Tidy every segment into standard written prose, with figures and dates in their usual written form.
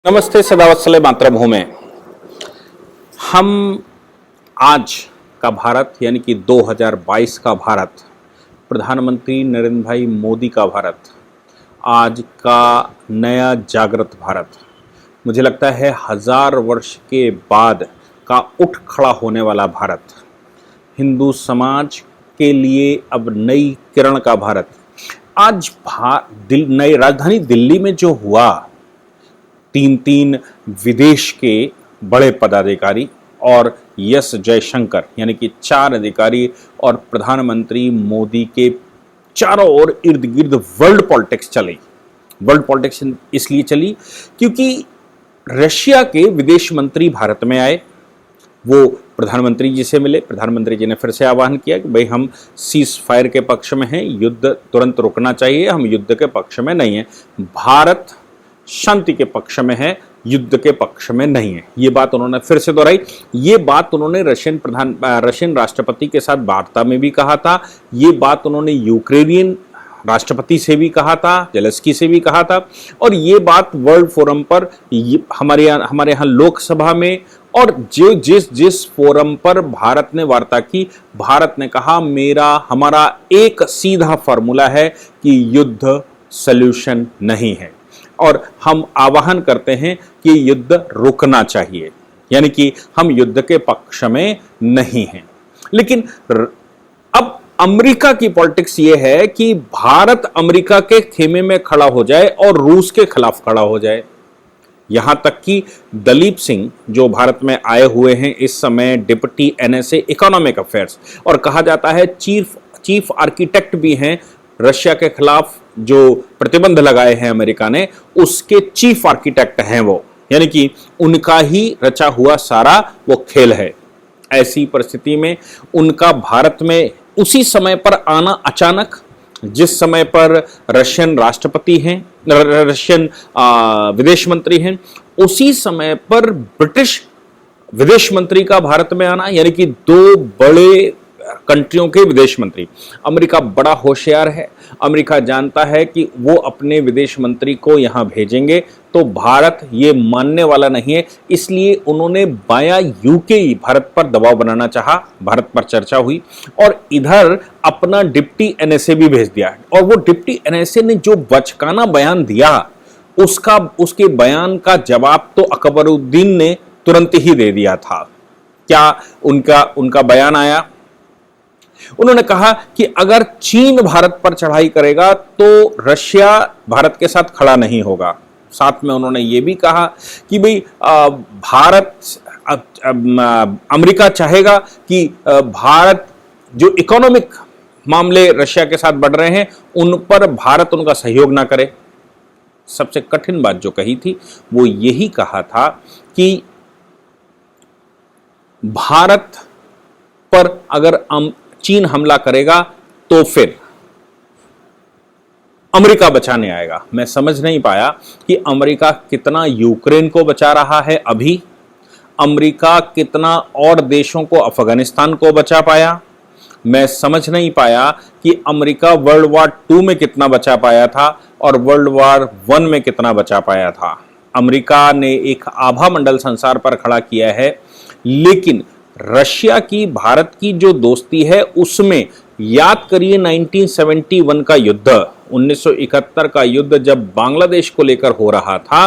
नमस्ते सदावत्सले मातृभूमि। हम आज का भारत यानी कि 2022 का भारत, प्रधानमंत्री नरेंद्र भाई मोदी का भारत, आज का नया जागृत भारत, मुझे लगता है 1000 वर्ष के बाद का उठ खड़ा होने वाला भारत, हिंदू समाज के लिए अब नई किरण का भारत। आज नई राजधानी दिल्ली में जो हुआ, तीन विदेश के बड़े पदाधिकारी और एस जयशंकर यानी कि 4 अधिकारी और प्रधानमंत्री मोदी के चारों ओर इर्द गिर्द वर्ल्ड पॉलिटिक्स चली। वर्ल्ड पॉलिटिक्स इसलिए चली क्योंकि रशिया के विदेश मंत्री भारत में आए, वो प्रधानमंत्री जी से मिले। प्रधानमंत्री जी ने फिर से आह्वान किया कि भाई हम सीज फायर के पक्ष में हैं, युद्ध तुरंत रुकना चाहिए, हम युद्ध के पक्ष में नहीं हैं, भारत शांति के पक्ष में है, युद्ध के पक्ष में नहीं है। ये बात उन्होंने फिर से दोहराई। ये बात उन्होंने रशियन राष्ट्रपति के साथ वार्ता में भी कहा था। ये बात उन्होंने यूक्रेनियन राष्ट्रपति से भी कहा था, जेलेंस्की से भी कहा था, और ये बात वर्ल्ड फोरम पर हमारे यहाँ लोकसभा में और जिस फोरम पर भारत ने वार्ता की, भारत ने कहा हमारा एक सीधा फॉर्मूला है कि युद्ध सॉल्यूशन नहीं है और हम आह्वान करते हैं कि युद्ध रुकना चाहिए, यानी कि हम युद्ध के पक्ष में नहीं हैं। लेकिन अब अमेरिका की पॉलिटिक्स ये है कि भारत अमेरिका के खेमे में खड़ा हो जाए और रूस के खिलाफ खड़ा हो जाए। यहां तक कि दलीप सिंह जो भारत में आए हुए हैं इस समय, डिप्टी NSA इकोनॉमिक अफेयर्स, और कहा जाता है चीफ आर्किटेक्ट भी हैं रशिया के खिलाफ जो प्रतिबंध लगाए हैं अमेरिका ने, उसके चीफ आर्किटेक्ट हैं वो, यानी कि उनका ही रचा हुआ सारा वो खेल है। ऐसी परिस्थिति में उनका भारत में उसी समय पर आना अचानक, जिस समय पर रशियन राष्ट्रपति हैं, रशियन विदेश मंत्री हैं, उसी समय पर ब्रिटिश विदेश मंत्री का भारत में आना, यानी कि 2 बड़े कंट्रियों के विदेश मंत्री। अमेरिका बड़ा होशियार है, अमेरिका जानता है कि वो अपने विदेश मंत्री को यहां भेजेंगे तो भारत ये मानने वाला नहीं है, इसलिए उन्होंने बाया यूके भारत पर दबाव बनाना चाहा। भारत पर चर्चा हुई और इधर अपना डिप्टी NSA भी भेज दिया, और वो डिप्टी NSA ने जो बचकाना बयान दिया, उसके बयान का जवाब तो अकबरुद्दीन ने तुरंत ही दे दिया था। क्या उनका बयान आया? उन्होंने कहा कि अगर चीन भारत पर चढ़ाई करेगा तो रशिया भारत के साथ खड़ा नहीं होगा। साथ में उन्होंने ये भी कहा कि भाई अमेरिका चाहेगा कि भारत जो इकोनॉमिक मामले रशिया के साथ बढ़ रहे हैं उन पर भारत उनका सहयोग ना करे। सबसे कठिन बात जो कही थी वो यही कहा था कि भारत पर अगर चीन हमला करेगा तो फिर अमेरिका बचाने आएगा। मैं समझ नहीं पाया कि अमेरिका कितना यूक्रेन को बचा रहा है अभी, अमेरिका कितना और देशों को, अफगानिस्तान को बचा पाया। मैं समझ नहीं पाया कि अमेरिका वर्ल्ड वॉर 2 में कितना बचा पाया था और वर्ल्ड वॉर 1 में कितना बचा पाया था। अमेरिका ने एक आभा मंडल संसार पर खड़ा किया है, लेकिन रशिया की भारत की जो दोस्ती है उसमें याद करिए 1971 का युद्ध, 1971 का युद्ध जब बांग्लादेश को लेकर हो रहा था,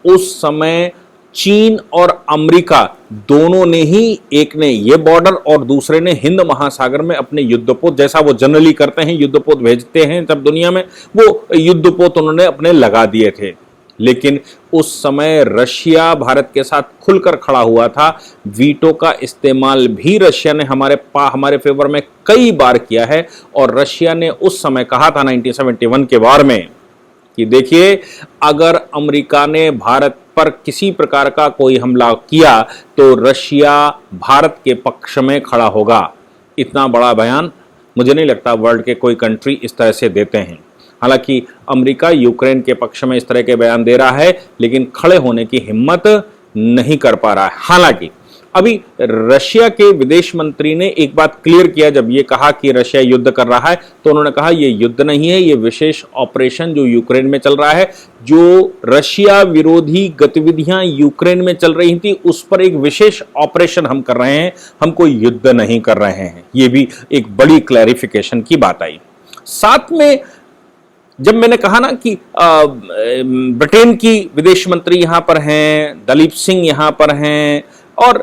उस समय चीन और अमेरिका दोनों ने ही, एक ने ये बॉर्डर और दूसरे ने हिंद महासागर में अपने युद्धपोत, जैसा वो जनरली करते हैं, युद्धपोत भेजते हैं तब दुनिया में, वो युद्धपोत उन्होंने अपने लगा दिए थे। लेकिन उस समय रशिया भारत के साथ खुलकर खड़ा हुआ था। वीटो का इस्तेमाल भी रशिया ने हमारे फेवर में कई बार किया है, और रशिया ने उस समय कहा था 1971 के वार में कि देखिए, अगर अमेरिका ने भारत पर किसी प्रकार का कोई हमला किया तो रशिया भारत के पक्ष में खड़ा होगा। इतना बड़ा बयान मुझे नहीं लगता वर्ल्ड के कोई कंट्री इस तरह से देते हैं। हालांकि अमेरिका यूक्रेन के पक्ष में इस तरह के बयान दे रहा है, लेकिन खड़े होने की हिम्मत नहीं कर पा रहा है। हालांकि अभी रशिया के विदेश मंत्री ने एक बात क्लियर किया, जब ये कहा कि रशिया युद्ध कर रहा है तो उन्होंने कहा ये युद्ध नहीं है, ये विशेष ऑपरेशन जो यूक्रेन में चल रहा है, जो रशिया विरोधी गतिविधियां यूक्रेन में चल रही थी उस पर एक विशेष ऑपरेशन हम कर रहे हैं, हम कोई युद्ध नहीं कर रहे हैं। ये भी एक बड़ी क्लैरिफिकेशन की बात आई। साथ में जब मैंने कहा ना कि ब्रिटेन की विदेश मंत्री यहां पर हैं, दलीप सिंह यहां पर हैं और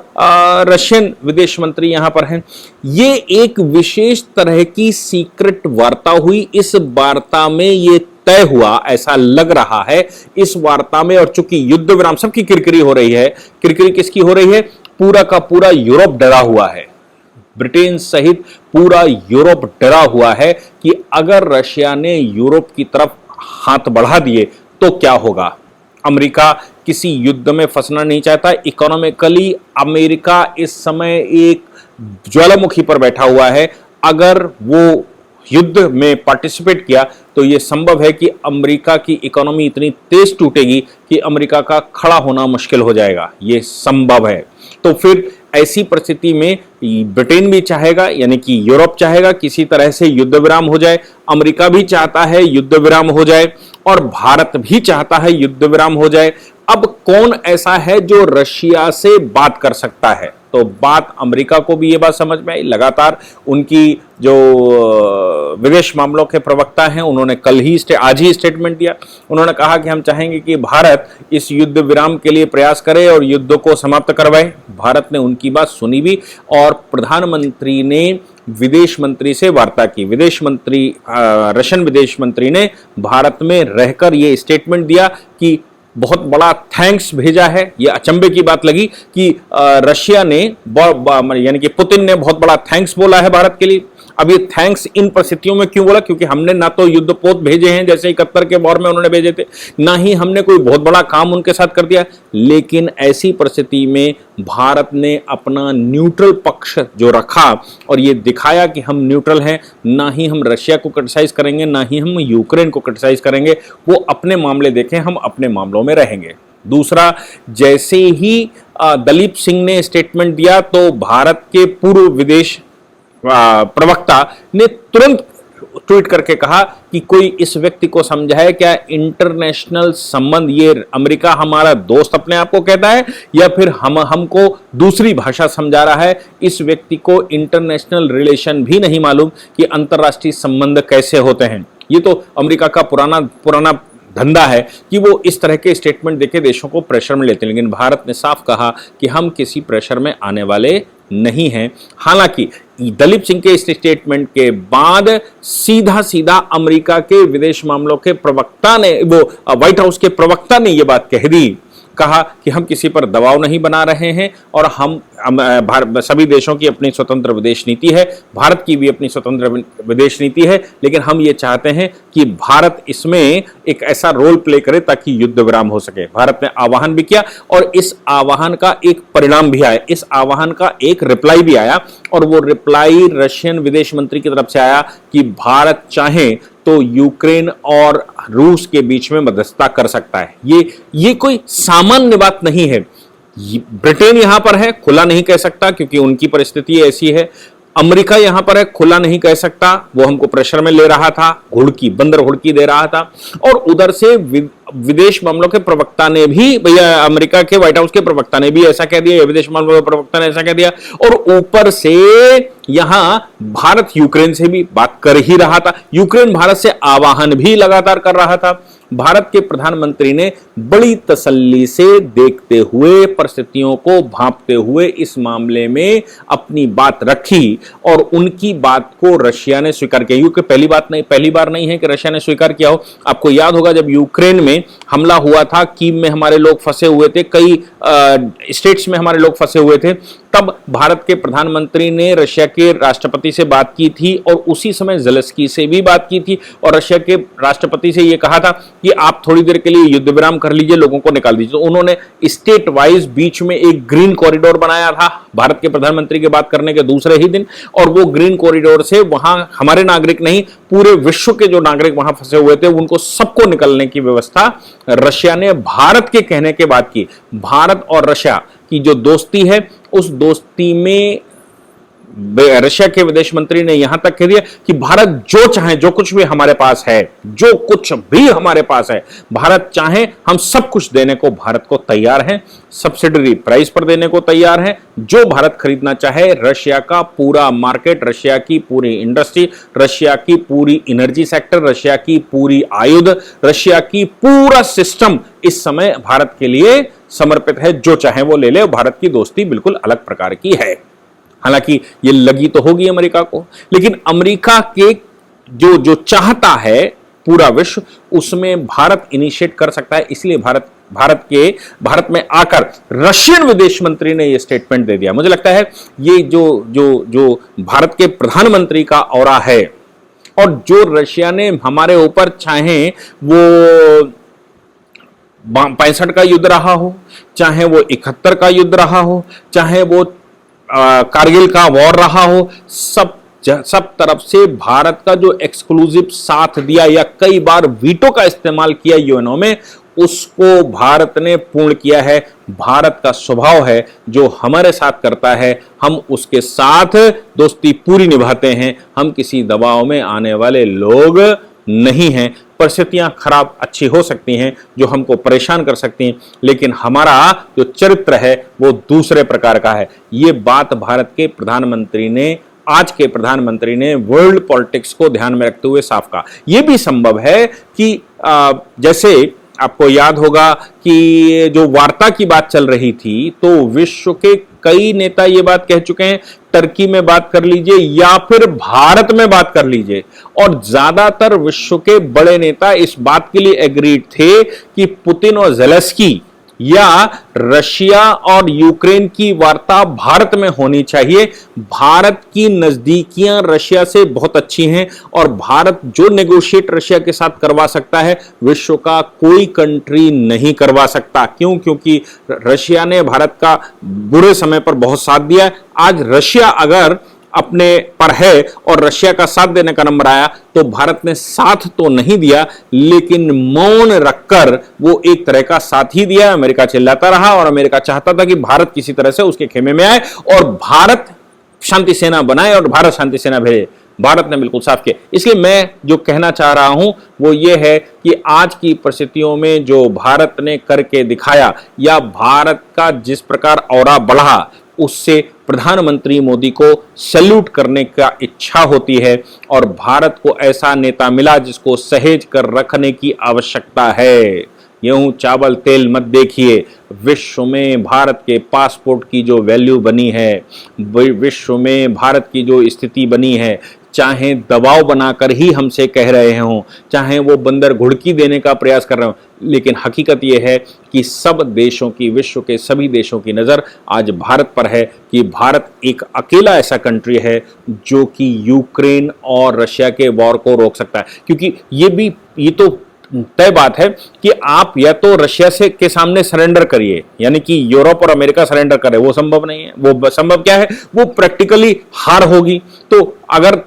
रशियन विदेश मंत्री यहां पर हैं, ये एक विशेष तरह की सीक्रेट वार्ता हुई। इस वार्ता में ये तय हुआ, ऐसा लग रहा है इस वार्ता में, और चूंकि युद्ध विराम, सबकी किरकिरी हो रही है, किरकिरी किसकी हो रही है, पूरा का पूरा यूरोप डरा हुआ है, ब्रिटेन सहित पूरा यूरोप डरा हुआ है कि अगर रशिया ने यूरोप की तरफ हाथ बढ़ा दिए तो क्या होगा। अमेरिका किसी युद्ध में फंसना नहीं चाहता। इकोनॉमिकली अमेरिका इस समय एक ज्वालामुखी पर बैठा हुआ है। अगर वो युद्ध में पार्टिसिपेट किया तो यह संभव है कि अमेरिका की इकोनॉमी इतनी तेज टूटेगी कि अमेरिका का खड़ा होना मुश्किल हो जाएगा। यह संभव है। तो फिर ऐसी परिस्थिति में ब्रिटेन भी चाहेगा, यानी कि यूरोप चाहेगा किसी तरह से युद्ध विराम हो जाए, अमेरिका भी चाहता है युद्ध विराम हो जाए और भारत भी चाहता है युद्ध विराम हो जाए। अब कौन ऐसा है जो रशिया से बात कर सकता है? तो बात अमेरिका को भी ये बात समझ में आई। लगातार उनकी जो विदेश मामलों के प्रवक्ता हैं उन्होंने आज ही स्टेटमेंट दिया। उन्होंने कहा कि हम चाहेंगे कि भारत इस युद्ध विराम के लिए प्रयास करे और युद्ध को समाप्त करवाए। भारत ने उनकी बात सुनी भी और प्रधानमंत्री ने विदेश मंत्री से वार्ता की। रशियन विदेश मंत्री ने भारत में रहकर यह स्टेटमेंट दिया कि बहुत बड़ा थैंक्स भेजा है। यह अचंभे की बात लगी कि रशिया ने यानी कि पुतिन ने बहुत बड़ा थैंक्स बोला है भारत के लिए। अब ये थैंक्स इन परिस्थितियों में क्यों बोला? क्योंकि हमने ना तो युद्धपोत भेजे हैं जैसे 71 के वॉर में उन्होंने भेजे थे, ना ही हमने कोई बहुत बड़ा काम उनके साथ कर दिया, लेकिन ऐसी परिस्थिति में भारत ने अपना न्यूट्रल पक्ष जो रखा और ये दिखाया कि हम न्यूट्रल हैं, ना ही हम रशिया को क्रिटिसाइज करेंगे, ना ही हम यूक्रेन को क्रिटिसाइज करेंगे। वो अपने मामले देखें, हम अपने मामलों में रहेंगे। दूसरा, जैसे ही दलीप सिंह ने स्टेटमेंट दिया तो भारत के पूर्व विदेश प्रवक्ता ने तुरंत ट्वीट करके कहा कि कोई इस व्यक्ति को समझाए क्या इंटरनेशनल संबंध, ये अमेरिका हमारा दोस्त अपने आप को कहता है या फिर हमको दूसरी भाषा समझा रहा है। इस व्यक्ति को इंटरनेशनल रिलेशन भी नहीं मालूम कि अंतरराष्ट्रीय संबंध कैसे होते हैं। ये तो अमेरिका का पुराना धंधा है कि वो इस तरह के स्टेटमेंट देके देशों को प्रेशर में लेते हैं, लेकिन भारत ने साफ कहा कि हम किसी प्रेशर में आने वाले नहीं हैं। हालांकि दलीप सिंह के इस स्टेटमेंट के बाद सीधा अमेरिका के विदेश मामलों के प्रवक्ता ने, वो व्हाइट हाउस के प्रवक्ता ने ये बात कह दी, कहा कि हम किसी पर दबाव नहीं बना रहे हैं और हम सभी देशों की अपनी स्वतंत्र विदेश नीति है, भारत की भी अपनी स्वतंत्र विदेश नीति है, लेकिन हम ये चाहते हैं कि भारत इसमें एक ऐसा रोल प्ले करे ताकि युद्ध विराम हो सके। भारत ने आह्वान भी किया और इस आह्वान का एक परिणाम भी आया, इस आह्वान का एक रिप्लाई भी आया और वो रिप्लाई रशियन विदेश मंत्री की तरफ से आया कि भारत चाहे तो यूक्रेन और रूस के बीच में मध्यस्थता कर सकता है। ये कोई सामान्य बात नहीं है। ब्रिटेन यहां पर है, खुला नहीं कह सकता क्योंकि उनकी परिस्थिति ऐसी है। अमेरिका यहां पर है, खुला नहीं कह सकता, वो हमको प्रेशर में ले रहा था, बंदर हुड़की दे रहा था। और उधर से विदेश मामलों के प्रवक्ता ने भी, भैया अमेरिका के व्हाइट हाउस के प्रवक्ता ने भी ऐसा कह दिया, विदेश मामलों के प्रवक्ता ने ऐसा कह दिया, और ऊपर से यहां भारत यूक्रेन से भी बात कर ही रहा था, यूक्रेन भारत से आह्वान भी लगातार कर रहा था। भारत के प्रधानमंत्री ने बड़ी तसल्ली से देखते हुए, परिस्थितियों को भांपते हुए इस मामले में अपनी बात रखी और उनकी बात को रशिया ने स्वीकार किया। क्योंकि पहली बार नहीं है कि रशिया ने स्वीकार किया हो। आपको याद होगा जब यूक्रेन में हमला हुआ था, कीव में हमारे लोग फंसे हुए थे, कई स्टेट्स में हमारे लोग फंसे हुए थे, तब भारत के प्रधानमंत्री ने रशिया के राष्ट्रपति से बात की थी और उसी समय ज़ेलेंस्की से भी बात की थी और रशिया के राष्ट्रपति से यह कहा था कि आप थोड़ी देर के लिए युद्ध विराम कर लीजिए, लोगों को निकाल दीजिए। तो उन्होंने स्टेट वाइज बीच में एक ग्रीन कॉरिडोर बनाया था भारत के प्रधानमंत्री के बात करने के दूसरे ही दिन, और वो ग्रीन कॉरिडोर से वहां हमारे नागरिक नहीं, पूरे विश्व के जो नागरिक वहां फंसे हुए थे उनको सबको निकलने की व्यवस्था रशिया ने भारत के कहने के बाद की। भारत और रशिया की जो दोस्ती है उस दोस्ती में रशिया के विदेश मंत्री ने यहां तक कह दिया कि भारत जो चाहे, जो कुछ भी हमारे पास है, जो कुछ भी हमारे पास है, भारत चाहे हम सब कुछ देने को भारत को तैयार है, सब्सिडरी प्राइस पर देने को तैयार है। जो भारत खरीदना चाहे, रशिया का पूरा मार्केट, रशिया की पूरी इंडस्ट्री, रशिया की पूरी एनर्जी सेक्टर, रशिया की पूरी आयुध, रशिया की पूरा सिस्टम इस समय भारत के लिए समर्पित है। जो चाहे वो ले ले। भारत की दोस्ती बिल्कुल अलग प्रकार की है। हालांकि ये लगी तो होगी अमेरिका को, लेकिन अमेरिका के जो चाहता है पूरा विश्व, उसमें भारत इनिशिएट कर सकता है। इसलिए भारत में आकर रशियन विदेश मंत्री ने यह स्टेटमेंट दे दिया। मुझे लगता है ये जो भारत के प्रधानमंत्री का ऑरा है, और जो रशिया ने हमारे ऊपर चाहे वो 65 का युद्ध रहा हो, चाहे वो 71 का युद्ध रहा हो, चाहे वो कारगिल का वॉर रहा हो, सब तरफ से भारत का जो एक्सक्लूसिव साथ दिया या कई बार वीटो का इस्तेमाल किया यूएनओ में, उसको भारत ने पूर्ण किया है। भारत का स्वभाव है जो हमारे साथ करता है, हम उसके साथ दोस्ती पूरी निभाते हैं। हम किसी दबाव में आने वाले लोग नहीं हैं। परिस्थितियां खराब अच्छी हो सकती हैं जो हमको परेशान कर सकती हैं, लेकिन हमारा जो चरित्र है वो दूसरे प्रकार का है। ये बात भारत के प्रधानमंत्री ने, आज के प्रधानमंत्री ने वर्ल्ड पॉलिटिक्स को ध्यान में रखते हुए साफ कहा। यह भी संभव है कि जैसे आपको याद होगा कि जो वार्ता की बात चल रही थी, तो विश्व के कई नेता ये बात कह चुके हैं, टर्की में बात कर लीजिए या फिर भारत में बात कर लीजिए, और ज्यादातर विश्व के बड़े नेता इस बात के लिए एग्रीड थे कि पुतिन और ज़ेलेंस्की या रशिया और यूक्रेन की वार्ता भारत में होनी चाहिए। भारत की नजदीकियां रशिया से बहुत अच्छी हैं और भारत जो नेगोशिएट रशिया के साथ करवा सकता है, विश्व का कोई कंट्री नहीं करवा सकता। क्यों? क्योंकि रशिया ने भारत का बुरे समय पर बहुत साथ दिया है। आज रशिया अगर अपने पर है और रशिया का साथ देने का नंबर आया, तो भारत ने साथ तो नहीं दिया, लेकिन मौन रखकर वो एक तरह का साथ ही दिया। अमेरिका चिल्लाता रहा और अमेरिका चाहता था कि भारत किसी तरह से उसके खेमे में आए और भारत शांति सेना बनाए और भारत शांति सेना भेजे। भारत ने बिल्कुल साफ किया। इसलिए मैं जो कहना चाह रहा हूं वो ये है कि आज की परिस्थितियों में जो भारत ने करके दिखाया या भारत का जिस प्रकार औरा बढ़ा, उससे प्रधानमंत्री मोदी को सैल्यूट करने का इच्छा होती है और भारत को ऐसा नेता मिला जिसको सहेज कर रखने की आवश्यकता है। गेहूं चावल तेल मत देखिए, विश्व में भारत के पासपोर्ट की जो वैल्यू बनी है, विश्व में भारत की जो स्थिति बनी है, चाहे दबाव बनाकर ही हमसे कह रहे हों, चाहे वो बंदर घुड़की देने का प्रयास कर रहे हों, लेकिन हकीकत ये है कि सब देशों की, विश्व के सभी देशों की नज़र आज भारत पर है कि भारत एक अकेला ऐसा कंट्री है जो कि यूक्रेन और रशिया के वॉर को रोक सकता है। क्योंकि ये तो तय बात है कि आप या तो रशिया से के सामने सरेंडर करिए, यानी कि यूरोप और अमेरिका सरेंडर करे, वो संभव नहीं है। वो संभव क्या है? वो प्रैक्टिकली हार होगी। तो अगर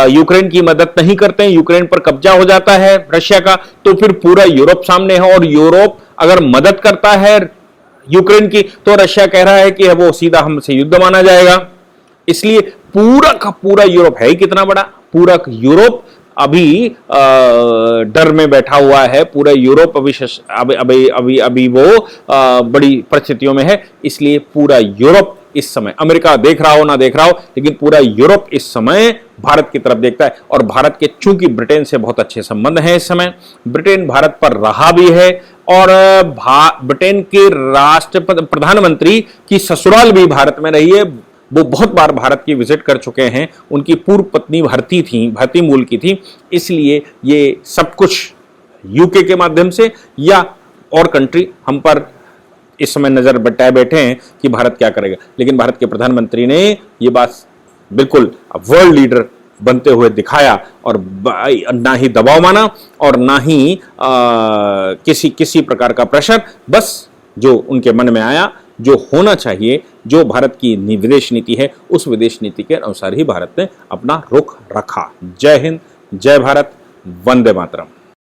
यूक्रेन की मदद नहीं करते हैं, यूक्रेन पर कब्जा हो जाता है रशिया का, तो फिर पूरा यूरोप सामने है, और यूरोप अगर मदद करता है यूक्रेन की, तो रशिया कह रहा है कि वो सीधा हमसे युद्ध माना जाएगा। इसलिए पूरा का पूरा यूरोप है ही कितना बड़ा, पूरा यूरोप अभी डर में बैठा हुआ है। पूरा यूरोप अभी वो बड़ी परिस्थितियों में है। इसलिए पूरा यूरोप इस समय, अमेरिका देख रहा हो ना देख रहा हो, लेकिन पूरा यूरोप इस समय भारत की तरफ देखता है। और भारत के चूंकि ब्रिटेन से बहुत अच्छे संबंध हैं इस समय, ब्रिटेन भारत पर रहा भी है, और ब्रिटेन के राष्ट्रपति प्रधानमंत्री की ससुराल भी भारत में रही है। वो बहुत बार भारत की विजिट कर चुके हैं। उनकी पूर्व पत्नी भारतीय मूल की थी। इसलिए ये सब कुछ यूके के माध्यम से या और कंट्री हम पर इस समय नजर बटाए बैठे हैं कि भारत क्या करेगा। लेकिन भारत के प्रधानमंत्री ने ये बात बिल्कुल वर्ल्ड लीडर बनते हुए दिखाया, और ना ही दबाव माना और ना ही किसी प्रकार का प्रेशर, बस जो उनके मन में आया, जो होना चाहिए, जो भारत की विदेश नीति है, उस विदेश नीति के अनुसार ही भारत ने अपना रुख रखा। जय हिंद, जय भारत, वंदे मातरम।